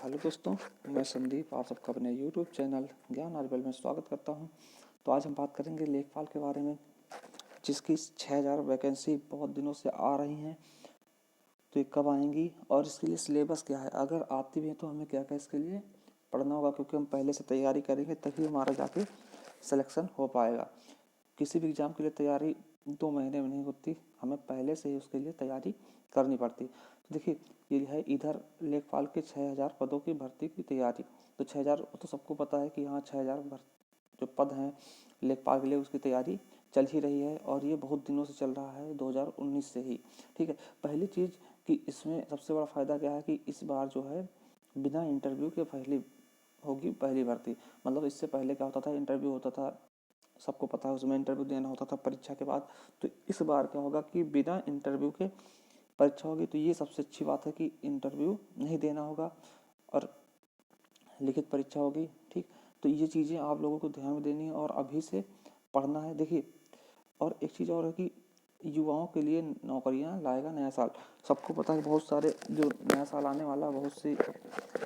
Hello दोस्तों, मैं संदीप आप सबका अपने यूट्यूब चैनल ज्ञान आर्बल में स्वागत करता हूं। तो आज हम बात करेंगे लेखपाल के बारे में, जिसकी 6000 वैकेंसी बहुत दिनों से आ रही हैं। तो ये कब आएंगी और इसके लिए सिलेबस क्या है, अगर आती भी है तो हमें क्या क्या इसके लिए पढ़ना होगा, क्योंकि हम पहले से तैयारी करेंगे तभी हमारा जाके सिलेक्शन हो पाएगा। किसी भी एग्ज़ाम के लिए तैयारी 2 महीने में नहीं होती, हमें पहले से ही उसके लिए तैयारी करनी पड़ती। तो देखिए, ये है इधर लेखपाल के 6000 पदों की भर्ती की तैयारी। तो 6000 तो सबको पता है कि यहाँ 6000 जो पद हैं लेखपाल के लिए, उसकी तैयारी चल ही रही है और ये बहुत दिनों से चल रहा है, 2019 से ही। ठीक है, पहली चीज़ कि इसमें सबसे बड़ा फ़ायदा क्या है कि इस बार जो है बिना इंटरव्यू के पहली भर्ती। मतलब इससे पहले क्या होता था, इंटरव्यू होता था, सबको पता है, उसमें इंटरव्यू देना होता था परीक्षा के बाद। तो इस बार क्या होगा कि बिना इंटरव्यू के परीक्षा होगी। तो ये सबसे अच्छी बात है कि इंटरव्यू नहीं देना होगा और लिखित परीक्षा होगी। ठीक, तो ये चीज़ें आप लोगों को ध्यान में देनी है और अभी से पढ़ना है। देखिए, और एक चीज़ और है कि युवाओं के लिए नौकरियां लाएगा नया साल। सबको पता है बहुत सारे जो नया साल आने वाला, बहुत सी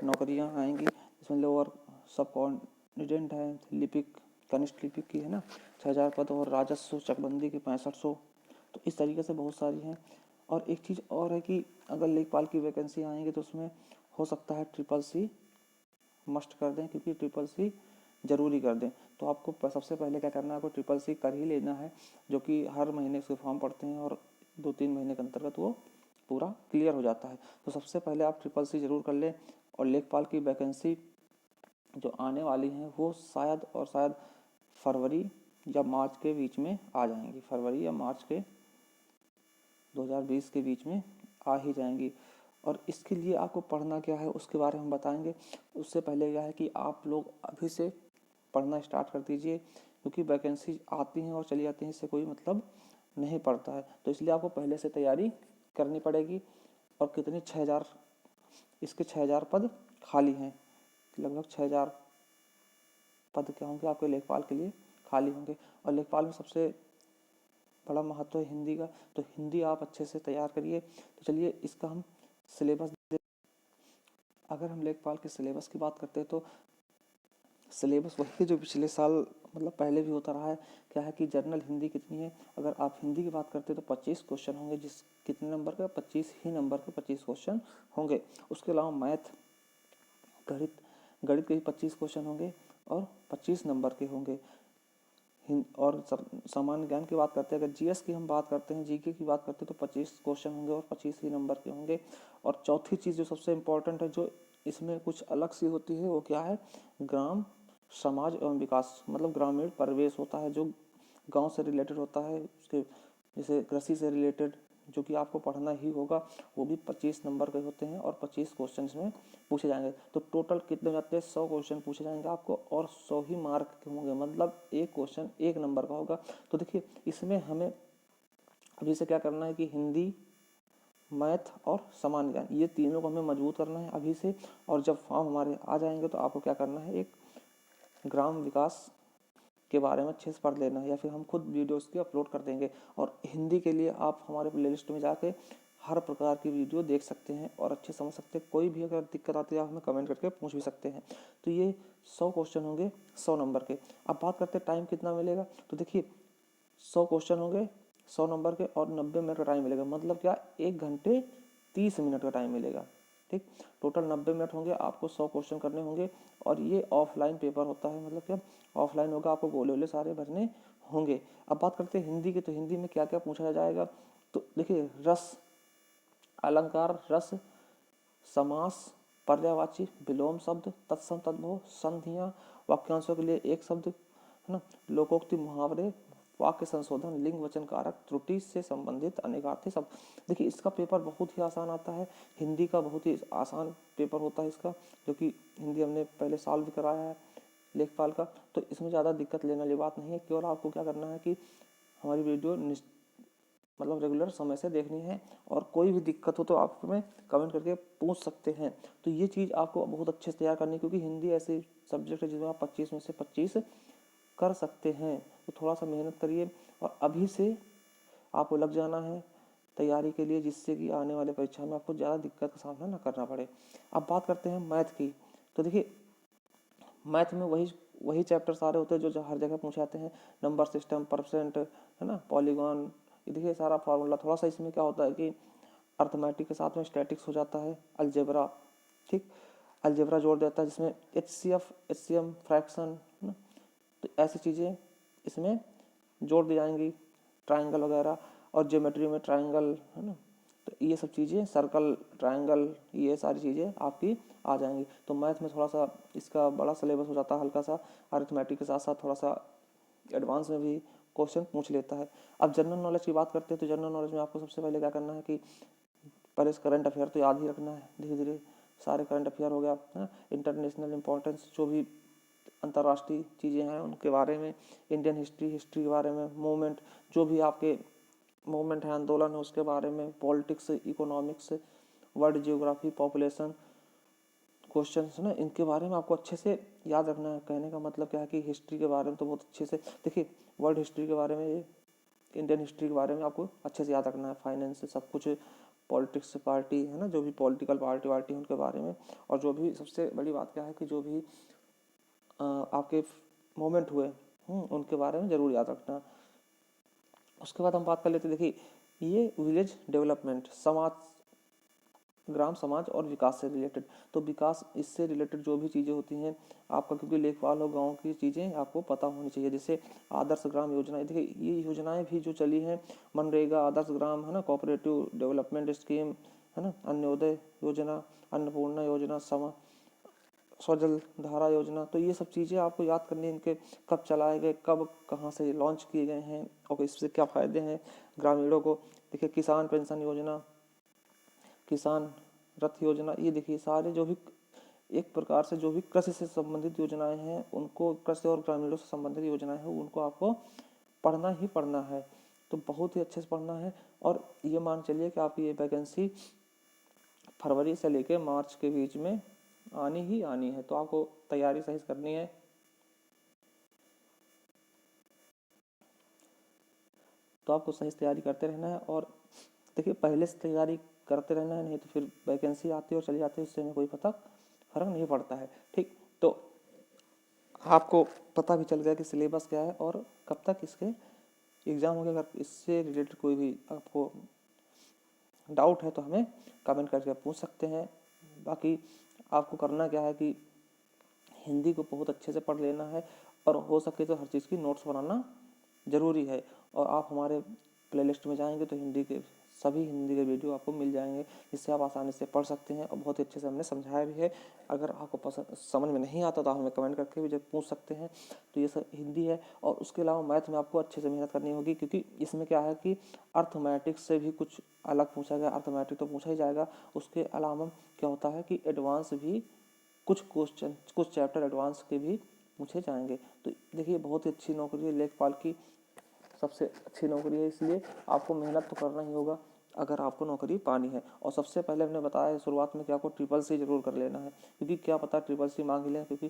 नौकरियां आएंगी, जिसमें लोअर सब कॉन्फिडेंट है, लिपिक, कनिष्ठ लिपिक की है ना 6000 पद, और राजस्व चकबंदी की 6500। तो इस तरीके से बहुत सारी हैं। और एक चीज़ और है कि अगर लेखपाल की वैकेंसी आएंगी तो उसमें हो सकता है CCC मस्ट कर दें, क्योंकि CCC ज़रूरी कर दें। तो आपको सबसे पहले क्या करना है, आपको CCC कर ही लेना है, जो कि हर महीने उसके फॉर्म पड़ते हैं और 2-3 महीने के अंतर्गत वो पूरा क्लियर हो जाता है। तो सबसे पहले आप CCC ज़रूर कर लें। और लेखपाल की वैकेंसी जो आने वाली हैं वो शायद फरवरी या मार्च के बीच में आ जाएंगी। फरवरी या मार्च के 2020 के बीच में आ ही जाएंगी। और इसके लिए आपको पढ़ना क्या है उसके बारे में हम बताएंगे। उससे पहले क्या है कि आप लोग अभी से पढ़ना स्टार्ट कर दीजिए, क्योंकि वैकेंसी आती हैं और चली जाती हैं, इससे कोई मतलब नहीं पड़ता है। तो इसलिए आपको पहले से तैयारी करनी पड़ेगी। और कितनी 6000, इसके 6000 पद खाली हैं, लगभग 6000 पद क्या होंगे आपके लेखपाल के लिए खाली होंगे। और लेखपाल में सबसे बड़ा महत्व है हिंदी का, तो हिंदी आप अच्छे से तैयार करिए। तो चलिए इसका हम सिलेबस, अगर हम लेखपाल के सिलेबस की बात करते हैं तो सिलेबस वही जो पिछले साल मतलब पहले भी होता रहा है। क्या है कि जनरल हिंदी कितनी है, अगर आप हिंदी की बात करते हैं तो 25 क्वेश्चन होंगे, जिस कितने नंबर का, 25 ही नंबर के 25 क्वेश्चन होंगे। उसके अलावा मैथ, गणित के भी 25 क्वेश्चन होंगे और 25 नंबर के होंगे। और सामान्य ज्ञान की बात करते हैं, अगर जीएस की हम बात करते हैं, जीके की बात करते हैं, तो 25 क्वेश्चन होंगे और 25 ही नंबर के होंगे। और चौथी चीज़ जो सबसे इम्पोर्टेंट है, जो इसमें कुछ अलग सी होती है, वो क्या है, ग्राम समाज एवं विकास, मतलब ग्रामीण परिवेश होता है, जो गांव से रिलेटेड होता है, उसके जैसे कृषि से रिलेटेड, जो कि आपको पढ़ना ही होगा। वो भी 25 नंबर के होते हैं और 25 क्वेश्चन में पूछे जाएंगे। तो टोटल कितने जाते हैं, 100 क्वेश्चन पूछे जाएंगे आपको और 100 ही मार्क के होंगे, मतलब एक क्वेश्चन 1 नंबर का होगा। तो देखिए, इसमें हमें अभी से क्या करना है कि हिंदी, मैथ और सामान्य ज्ञान, ये तीनों को हमें मजबूत करना है अभी से। और जब फॉर्म हमारे आ जाएंगे तो आपको क्या करना है, एक ग्राम विकास के बारे में अच्छे से पढ़ लेना है, या फिर हम खुद वीडियोस की अपलोड कर देंगे। और हिंदी के लिए आप हमारे प्लेलिस्ट में जाके हर प्रकार की वीडियो देख सकते हैं और अच्छे समझ सकते हैं। कोई भी अगर दिक्कत आती है आप हमें कमेंट करके पूछ भी सकते हैं। तो ये 100 क्वेश्चन होंगे 100 नंबर के। अब बात करते हैं टाइम कितना मिलेगा। तो देखिए, 100 क्वेश्चन होंगे 100 नंबर के और 90 मिनट का टाइम मिलेगा, मतलब क्या, 1 घंटे 30 मिनट का टाइम मिलेगा। ठीक, टोटल 90 मिनट होंगे, आपको 100 क्वेश्चन करने होंगे। और ये ऑफलाइन पेपर होता है, मतलब क्या, ऑफलाइन होगा, आपको गोले वोले सारे भरने होंगे। अब बात करते हैं हिंदी की, तो हिंदी में क्या क्या पूछा जाएगा। तो देखिए, रस, अलंकार, रस, समास, पर्यायवाची, विलोम शब्द, तत्सम तद्भव, संधियाँ, वाक्यांशों के लिए एक शब्द, है ना, लोकोक्ति, मुहावरे, वाक्य संशोधन, लिंग वचन कारक, त्रुटि से संबंधित अनेकार्थी शब्द। देखिए, इसका पेपर बहुत ही आसान आता है, हिंदी का बहुत ही आसान पेपर होता है इसका, जो कि हिंदी हमने पहले साल भी कराया है लेखपाल का। तो इसमें ज़्यादा दिक्कत लेने वाली बात नहीं है। केवल आपको क्या करना है कि हमारी वीडियो मतलब रेगुलर समय से देखनी है, और कोई भी दिक्कत हो तो आप हमें कमेंट करके पूछ सकते हैं। तो ये चीज़ आपको बहुत अच्छे से तैयार करनी है, क्योंकि हिंदी ऐसी सब्जेक्ट है जिसमें आप 25 में से 25 कर सकते हैं। तो थोड़ा सा मेहनत करिए और अभी से आपको लग जाना है तैयारी के लिए, जिससे कि आने वाले परीक्षा में आपको ज़्यादा दिक्कत का सामना ना करना पड़े। अब बात करते हैं मैथ की। तो देखिए मैथ में वही चैप्टर सारे होते हैं जो हर जगह पूछे जाते हैं, नंबर सिस्टम, परसेंट, है ना, पॉलीगॉन, ये देखिए सारा फार्मूला। थोड़ा सा इसमें क्या होता है कि अर्थमेटिक के साथ में स्टैटिक्स हो जाता है, अलजेब्रा, ठीक, अलजेब्रा जोड़ देता है जिसमें HCF, HCM, फ्रैक्शन, है ना, तो ऐसी चीज़ें इसमें जोड़ दी जाएंगी, ट्राइंगल वगैरह, और ज्योमेट्री में ट्राइंगल, है ना, तो ये सब चीज़ें, सर्कल, ट्राइंगल, ये सारी चीज़ें आपकी आ जाएंगी। तो मैथ में थोड़ा सा इसका बड़ा सिलेबस हो जाता है हल्का सा, अरिथमेटिक के साथ साथ थोड़ा सा एडवांस में भी क्वेश्चन पूछ लेता है। अब जनरल नॉलेज की बात करते हैं, तो जनरल नॉलेज में आपको सबसे पहले क्या करना है कि पहले करंट अफेयर तो याद ही रखना है, धीरे धीरे सारे करंट अफेयर हो गया, है ना, इंटरनेशनल इंपॉर्टेंस, जो भी अंतर्राष्ट्रीय चीज़ें हैं उनके बारे में, इंडियन हिस्ट्री, हिस्ट्री के बारे में, मूवमेंट, जो भी आपके मूवमेंट है, आंदोलन है, उसके बारे में, politics, economics, world geography, population question है ना, इनके बारे में आपको अच्छे से याद रखना है। कहने का मतलब क्या है कि हिस्ट्री के बारे में तो बहुत अच्छे से देखिए, वर्ल्ड हिस्ट्री के बारे में, ये इंडियन हिस्ट्री के बारे में आपको अच्छे से याद रखना है, फाइनेंस से सब कुछ, पॉलिटिक्स पार्टी, है ना, जो भी पॉलिटिकल पार्टी वार्टी उनके बारे में, और जो भी सबसे बड़ी बात क्या है कि जो भी आपके मोमेंट हुए उनके बारे में ज़रूर याद रखना। उसके बाद हम बात कर लेते हैं, देखिए ये विलेज डेवलपमेंट, समाज, ग्राम समाज और विकास से रिलेटेड, तो विकास इससे रिलेटेड जो भी चीज़ें होती हैं आपका, क्योंकि लेखपाल और गांव की चीज़ें आपको पता होनी चाहिए, जैसे आदर्श ग्राम योजना, देखिए ये योजनाएं भी जो चली हैं, मनरेगा, आदर्श ग्राम, है ना, कोऑपरेटिव डेवलपमेंट स्कीम, है ना, अन्योदय योजना, अन्नपूर्णा योजना, स्वजल धारा योजना, तो ये सब चीज़ें आपको याद करनी है, इनके कब चलाए गए, कब कहाँ से लॉन्च किए गए हैं और इससे क्या फ़ायदे हैं ग्रामीणों को। देखिए किसान पेंशन योजना, किसान रथ योजना, ये देखिए सारे जो भी एक प्रकार से जो भी कृषि से संबंधित योजनाएं हैं उनको, कृषि और ग्रामीणों से संबंधित योजनाएं हैं उनको आपको पढ़ना ही पढ़ना है, तो बहुत ही अच्छे से पढ़ना है। और ये मान चलिए कि आपकी ये वैकेंसी फरवरी से लेकर मार्च के बीच में आनी ही आनी है, तो आपको तैयारी सही करनी है। तो आपको सही तैयारी करते रहना है, और देखिए पहले से तैयारी करते रहना है, नहीं तो फिर वैकेंसी आती है और चली जाती है, उससे हमें कोई फर्क नहीं पड़ता है, ठीक। तो आपको पता भी चल गया कि सिलेबस क्या है और कब तक इसके एग्ज़ाम हो गया। अगर इससे रिलेटेड कोई भी आपको डाउट है तो हमें कमेंट करके पूछ सकते हैं। बाकी आपको करना क्या है कि हिंदी को बहुत अच्छे से पढ़ लेना है, और हो सके तो हर चीज़ की नोट्स बनाना ज़रूरी है। और आप हमारे प्लेलिस्ट में जाएंगे तो सभी हिंदी के वीडियो आपको मिल जाएंगे, जिससे आप आसानी से पढ़ सकते हैं, और बहुत ही अच्छे से हमने समझाया भी है। अगर आपको पसंद समझ में नहीं आता तो आप हमें कमेंट करके भी जब पूछ सकते हैं। तो ये सब हिंदी है, और उसके अलावा मैथ में आपको अच्छे से मेहनत करनी होगी, क्योंकि इसमें क्या है कि अर्थमेटिक्स से भी कुछ अलग पूछा गया। अर्थमेटिक तो पूछा ही जाएगा, उसके अलावा क्या होता है कि एडवांस भी कुछ क्वेश्चन, कुछ चैप्टर एडवांस के भी पूछे जाएंगे। तो देखिए बहुत ही अच्छी नौकरी है, लेखपाल की सबसे अच्छी नौकरी है, इसलिए आपको मेहनत तो करना ही होगा अगर आपको नौकरी पानी है। और सबसे पहले हमने बताया शुरुआत में कि आपको ट्रिपल-सी जरूर कर लेना है, क्योंकि क्या पता ट्रिपल-सी मांग ही लें, क्योंकि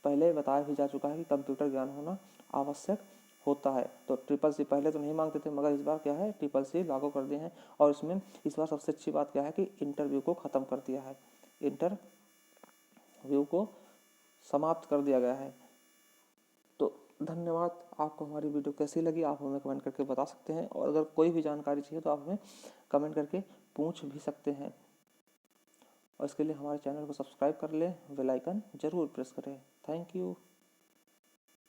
पहले बताया भी जा चुका है कि कंप्यूटर ज्ञान होना आवश्यक होता है। तो ट्रिपल-सी पहले तो नहीं मांगते थे, मगर इस बार क्या है ट्रिपल-सी लागू कर दिए हैं। और इसमें इस बार सबसे अच्छी बात क्या है कि इंटरव्यू को ख़त्म कर दिया है, इंटरव्यू को समाप्त कर दिया गया है। तो धन्यवाद। आपको हमारी वीडियो कैसी लगी आप हमें कमेंट करके बता सकते हैं, और अगर कोई भी जानकारी चाहिए तो आप हमें कमेंट करके पूछ भी सकते हैं। और इसके लिए हमारे चैनल को सब्सक्राइब कर लें, बेल आइकन जरूर प्रेस करें। Thank you.